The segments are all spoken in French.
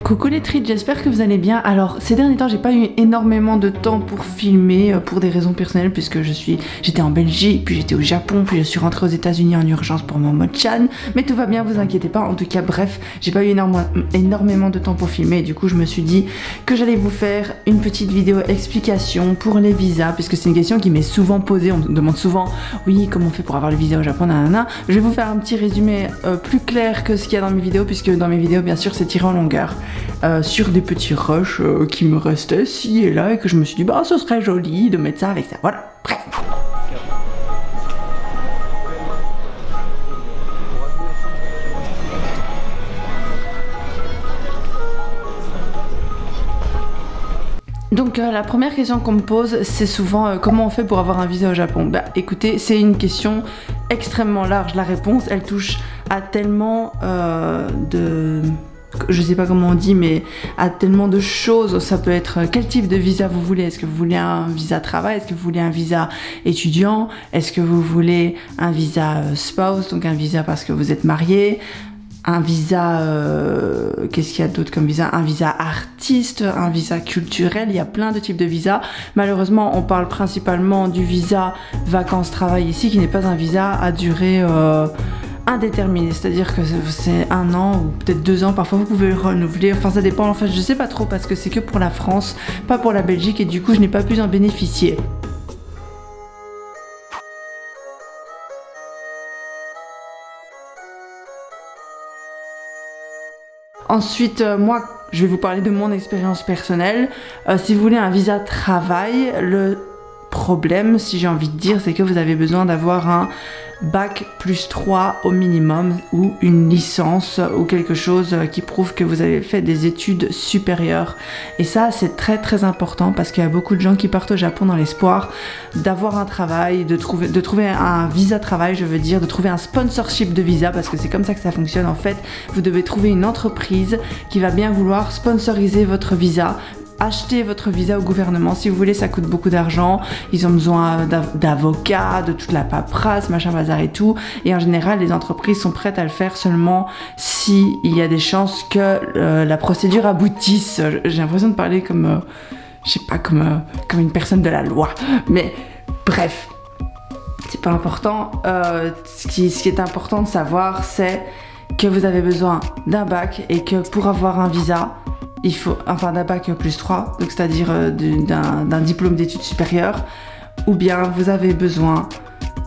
Coucou les trites, j'espère que vous allez bien. Alors ces derniers temps j'ai pas eu énormément de temps pour filmer pour des raisons personnelles puisque j'étais en Belgique, puis j'étais au Japon, puis je suis rentrée aux États-Unis en urgence pour mon Mochan. Mais tout va bien, vous inquiétez pas. En tout cas bref, j'ai pas eu énormément de temps pour filmer et du coup je me suis dit que j'allais vous faire une petite vidéo explication pour les visas puisque c'est une question qui m'est souvent posée. On me demande souvent oui comment on fait pour avoir le visa au Japon, nanana. Je vais vous faire un petit résumé plus clair que ce qu'il y a dans mes vidéos puisque dans mes vidéos bien sûr c'est tiré en longueur. Sur des petits rushs qui me restaient ci et là et que je me suis dit bah ce serait joli de mettre ça avec ça, voilà, bref. Donc la première question qu'on me pose c'est souvent comment on fait pour avoir un visa au Japon. Bah écoutez, c'est une question extrêmement large, la réponse elle touche à tellement je sais pas comment on dit, mais à tellement de choses. Ça peut être quel type de visa vous voulez. Est-ce que vous voulez un visa travail? Est-ce que vous voulez un visa étudiant? Est-ce que vous voulez un visa spouse, donc un visa parce que vous êtes marié? Un visa, qu'est-ce qu'il y a d'autre comme visa? Un visa artiste, un visa culturel, il y a plein de types de visas. Malheureusement, on parle principalement du visa vacances-travail ici, qui n'est pas un visa à durée indéterminé, c'est-à-dire que c'est 1 an ou peut-être 2 ans, parfois vous pouvez le renouveler, enfin ça dépend, en fait je sais pas trop parce que c'est que pour la France, pas pour la Belgique et du coup je n'ai pas pu en bénéficier. Ensuite, moi, je vais vous parler de mon expérience personnelle. Si vous voulez un visa travail, le problème, si j'ai envie de dire, c'est que vous avez besoin d'avoir un bac plus 3 au minimum ou une licence ou quelque chose qui prouve que vous avez fait des études supérieures. Et ça, c'est très important parce qu'il y a beaucoup de gens qui partent au Japon dans l'espoir d'avoir un travail, de trouver un visa travail, je veux dire, de trouver un sponsorship de visa parce que c'est comme ça que ça fonctionne. En fait, vous devez trouver une entreprise qui va bien vouloir sponsoriser votre visa. Achetez votre visa au gouvernement si vous voulez, ça coûte beaucoup d'argent, ils ont besoin d'avocats, de toute la paperasse, machin bazar et tout, et en général les entreprises sont prêtes à le faire seulement si il y a des chances que la procédure aboutisse. J'ai l'impression de parler comme, je sais pas, comme une personne de la loi, mais bref, c'est pas important. Ce qui est important de savoir, c'est que vous avez besoin d'un bac et que pour avoir un visa, il faut, enfin d'un bac plus 3, donc c'est-à-dire d'un diplôme d'études supérieures, ou bien vous avez besoin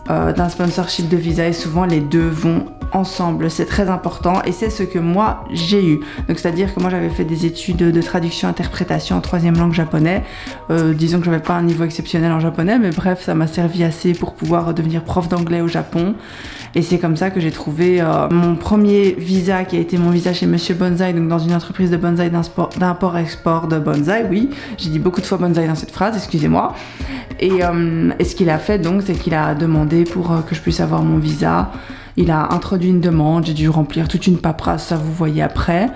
d'un sponsorship de visa et souvent les deux vont ensemble, c'est très important et c'est ce que moi j'ai eu. Donc c'est-à-dire que moi j'avais fait des études de traduction interprétation en 3e langue japonais, disons que j'avais pas un niveau exceptionnel en japonais, mais bref ça m'a servi assez pour pouvoir devenir prof d'anglais au Japon. Et c'est comme ça que j'ai trouvé mon premier visa qui a été mon visa chez Monsieur Bonsaï, donc dans une entreprise de bonsaï d'import-export de bonsaï, oui, j'ai dit beaucoup de fois bonsaï dans cette phrase, excusez-moi. Et ce qu'il a fait donc, c'est qu'il a demandé pour que je puisse avoir mon visa. Il a introduit une demande, j'ai dû remplir toute une paperasse, ça vous voyez après.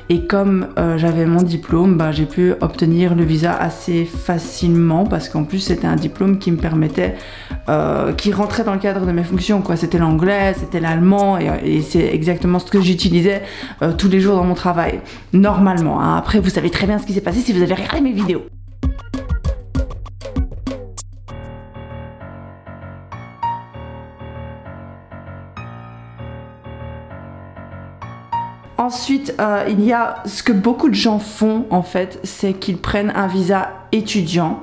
Et comme j'avais mon diplôme, bah, j'ai pu obtenir le visa assez facilement parce qu'en plus c'était un diplôme qui me permettait, qui rentrait dans le cadre de mes fonctions, quoi. C'était l'anglais, c'était l'allemand et c'est exactement ce que j'utilisais tous les jours dans mon travail, normalement. Hein. Après vous savez très bien ce qui s'est passé si vous avez regardé mes vidéos. Ensuite, il y a ce que beaucoup de gens font en fait, c'est qu'ils prennent un visa étudiant.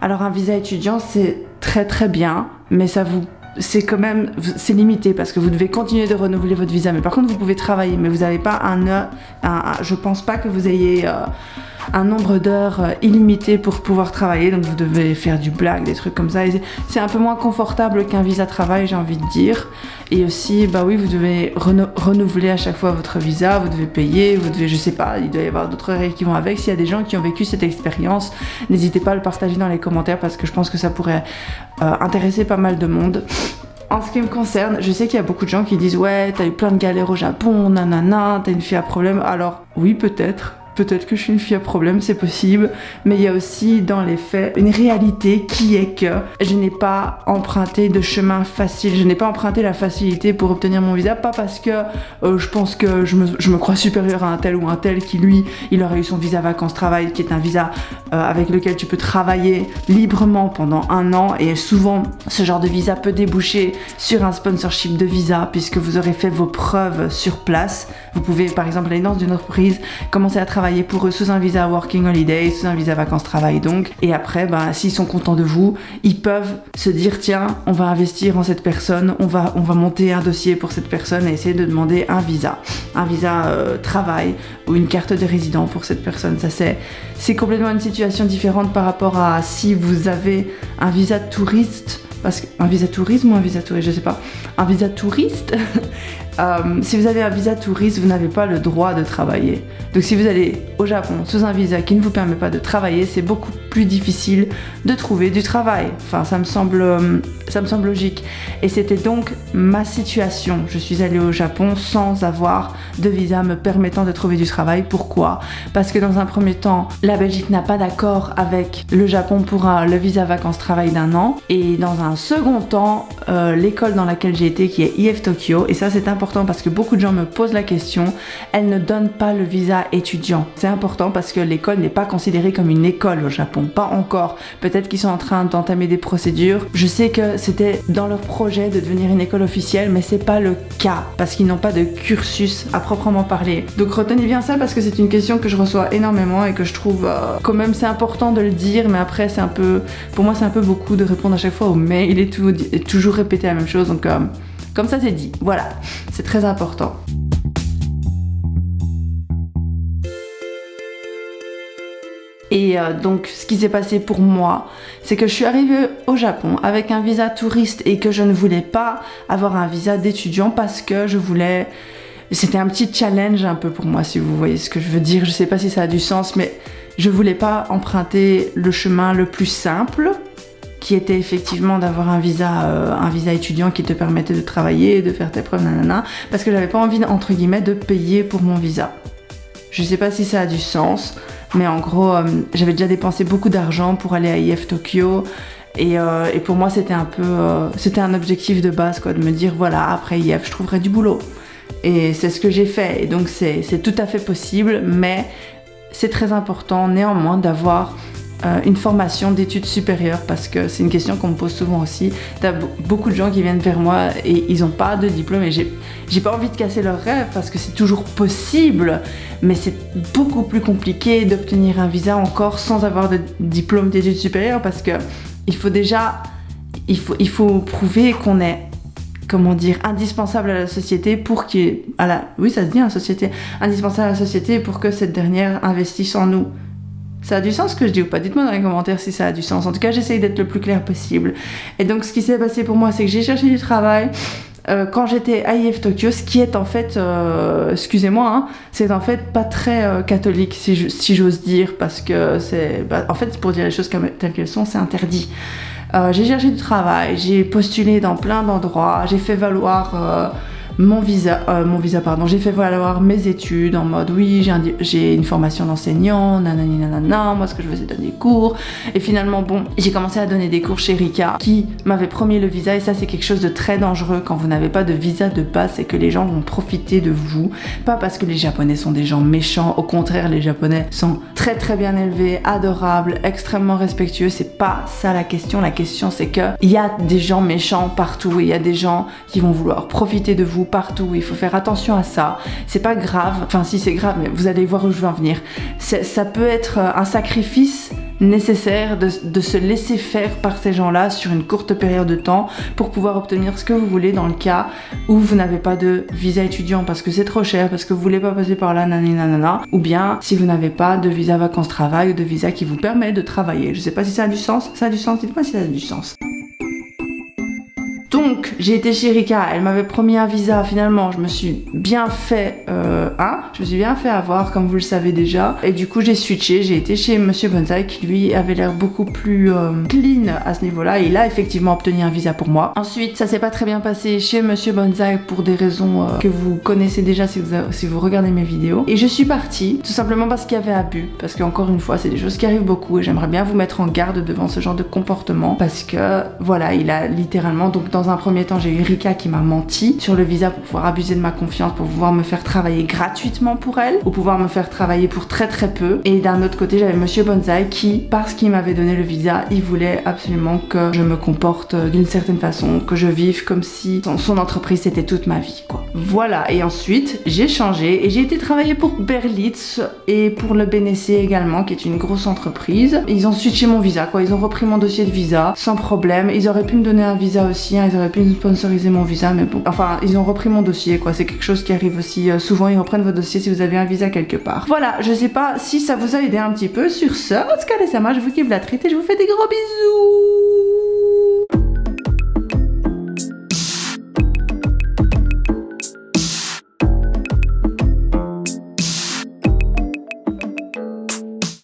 Alors un visa étudiant c'est très bien, mais c'est quand même, c'est limité parce que vous devez continuer de renouveler votre visa. Mais par contre vous pouvez travailler, mais vous n'avez pas je pense pas que vous ayez un nombre d'heures illimité pour pouvoir travailler, donc vous devez faire du blague, des trucs comme ça, et c'est un peu moins confortable qu'un visa travail, j'ai envie de dire. Et aussi, bah oui, vous devez renouveler à chaque fois votre visa, vous devez payer, vous devez, je sais pas, il doit y avoir d'autres règles qui vont avec. S'il y a des gens qui ont vécu cette expérience, n'hésitez pas à le partager dans les commentaires parce que je pense que ça pourrait intéresser pas mal de monde. En ce qui me concerne, je sais qu'il y a beaucoup de gens qui disent ouais, t'as eu plein de galères au Japon, nanana, t'as une fille à problème. Alors oui, peut-être, Peut-être que je suis une fille à problème, c'est possible, mais il y a aussi dans les faits une réalité qui est que je n'ai pas emprunté de chemin facile, je n'ai pas emprunté la facilité pour obtenir mon visa, pas parce que je pense que je me crois supérieure à un tel ou un tel qui lui, il aurait eu son visa vacances-travail, qui est un visa avec lequel tu peux travailler librement pendant 1 an, et souvent ce genre de visa peut déboucher sur un sponsorship de visa puisque vous aurez fait vos preuves sur place. Vous pouvez par exemple aller dans une entreprise, commencer à travailler pour eux sous un visa working holiday, sous un visa vacances-travail donc, et après s'ils sont contents de vous, ils peuvent se dire tiens, on va investir en cette personne, on va monter un dossier pour cette personne et essayer de demander un visa travail ou une carte de résident pour cette personne. Ça c'est complètement une situation différente par rapport à si vous avez un visa touriste, parce qu'un visa tourisme ou un visa touriste, je sais pas, un visa touriste. Si vous avez un visa touriste, vous n'avez pas le droit de travailler. Donc si vous allez au Japon sous un visa qui ne vous permet pas de travailler, c'est beaucoup plus difficile de trouver du travail. Enfin, ça me semble logique. Et c'était donc ma situation. Je suis allée au Japon sans avoir de visa me permettant de trouver du travail. Pourquoi? Parce que dans un premier temps, la Belgique n'a pas d'accord avec le Japon pour le visa vacances-travail d'1 an. Et dans un second temps, l'école dans laquelle j'ai été, qui est IF Tokyo, et ça c'est important parce que beaucoup de gens me posent la question, elle ne donne pas le visa étudiant. C'est important parce que l'école n'est pas considérée comme une école au Japon, pas encore. Peut-être qu'ils sont en train d'entamer des procédures. Je sais que c'était dans leur projet de devenir une école officielle, mais c'est pas le cas parce qu'ils n'ont pas de cursus à proprement parler. Donc retenez bien ça parce que c'est une question que je reçois énormément et que je trouve quand même c'est important de le dire, mais après c'est un peu, pour moi c'est un peu beaucoup de répondre à chaque fois au mail et toujours répéter la même chose, donc comme ça c'est dit, voilà, c'est très important. Et donc ce qui s'est passé pour moi, c'est que je suis arrivée au Japon avec un visa touriste et que je ne voulais pas avoir un visa d'étudiant parce que je voulais... C'était un petit challenge un peu pour moi, si vous voyez ce que je veux dire. Je sais pas si ça a du sens, mais je voulais pas emprunter le chemin le plus simple, qui était effectivement d'avoir un visa étudiant qui te permettait de travailler, de faire tes preuves, nanana, parce que j'avais pas envie, entre guillemets, de payer pour mon visa. Je sais pas si ça a du sens, mais en gros, j'avais déjà dépensé beaucoup d'argent pour aller à IF Tokyo, et pour moi, c'était un peu, c'était un objectif de base, quoi, de me dire, voilà, après IF, je trouverai du boulot. Et c'est ce que j'ai fait, et donc c'est tout à fait possible, mais c'est très important néanmoins d'avoir une formation d'études supérieures, parce que c'est une question qu'on me pose souvent aussi. T'as beaucoup de gens qui viennent vers moi et ils n'ont pas de diplôme, et j'ai pas envie de casser leurs rêves parce que c'est toujours possible, mais c'est beaucoup plus compliqué d'obtenir un visa encore sans avoir de diplôme d'études supérieures, parce que il faut prouver qu'on est, comment dire, indispensable à la société pour qu'il y ait, oui ça se dit, la société, indispensable à la société pour que cette dernière investisse en nous. Ça a du sens ce que je dis ou pas? Dites-moi dans les commentaires si ça a du sens. En tout cas, j'essaye d'être le plus clair possible. Et donc, ce qui s'est passé pour moi, c'est que j'ai cherché du travail quand j'étais à IF Tokyo, ce qui est en fait, excusez-moi, hein, c'est en fait pas très catholique, si j'ose dire, parce que c'est... en fait, pour dire les choses telles qu'elles sont, c'est interdit. J'ai cherché du travail, j'ai postulé dans plein d'endroits, j'ai fait valoir... j'ai fait valoir mes études en mode oui, j'ai une formation d'enseignant, nanani nanana, moi ce que je veux c'est donner des cours. Et finalement bon, j'ai commencé à donner des cours chez Rika qui m'avait promis le visa, et ça c'est quelque chose de très dangereux quand vous n'avez pas de visa de base, c'est que les gens vont profiter de vous, pas parce que les Japonais sont des gens méchants, au contraire les Japonais sont très très bien élevés, adorables, extrêmement respectueux, c'est pas ça la question c'est que il y a des gens méchants partout, et il y a des gens qui vont vouloir profiter de vous partout, il faut faire attention à ça. C'est pas grave, enfin si c'est grave, mais vous allez voir où je veux en venir. Ça peut être un sacrifice nécessaire de se laisser faire par ces gens-là sur une courte période de temps pour pouvoir obtenir ce que vous voulez dans le cas où vous n'avez pas de visa étudiant parce que c'est trop cher, parce que vous voulez pas passer par là, nanana, ou bien si vous n'avez pas de visa vacances-travail ou de visa qui vous permet de travailler. Je sais pas si ça a du sens, dites-moi si ça a du sens. Donc j'ai été chez Rika, elle m'avait promis un visa, finalement je me suis bien fait avoir comme vous le savez déjà, et du coup j'ai switché, j'ai été chez Monsieur Bonsaï qui lui avait l'air beaucoup plus clean à ce niveau là, et il a effectivement obtenu un visa pour moi. Ensuite ça s'est pas très bien passé chez Monsieur Bonsaï pour des raisons que vous connaissez déjà si vous regardez mes vidéos, et je suis partie tout simplement parce qu'il y avait abus, parce qu'encore une fois c'est des choses qui arrivent beaucoup et j'aimerais bien vous mettre en garde devant ce genre de comportement, parce que voilà, il a littéralement, donc dans un premier temps j'ai eu Rika qui m'a menti sur le visa pour pouvoir abuser de ma confiance, pour pouvoir me faire travailler gratuitement pour elle, ou pouvoir me faire travailler pour très peu, et d'un autre côté j'avais Monsieur Bonsaï qui, parce qu'il m'avait donné le visa, il voulait absolument que je me comporte d'une certaine façon, que je vive comme si son entreprise c'était toute ma vie quoi. Voilà, et ensuite j'ai changé et j'ai été travailler pour Berlitz et pour le BNC également, qui est une grosse entreprise. Ils ont switché mon visa quoi, ils ont repris mon dossier de visa sans problème. Ils auraient pu me donner un visa aussi, hein, ils auraient pu me sponsoriser mon visa, mais bon, enfin ils ont repris mon dossier quoi, c'est quelque chose qui arrive aussi souvent, ils reprennent votre dossier si vous avez un visa quelque part. Voilà, je sais pas si ça vous a aidé un petit peu. Sur ce, Otsuka Sama, je vous kiffe la trite et je vous fais des gros bisous.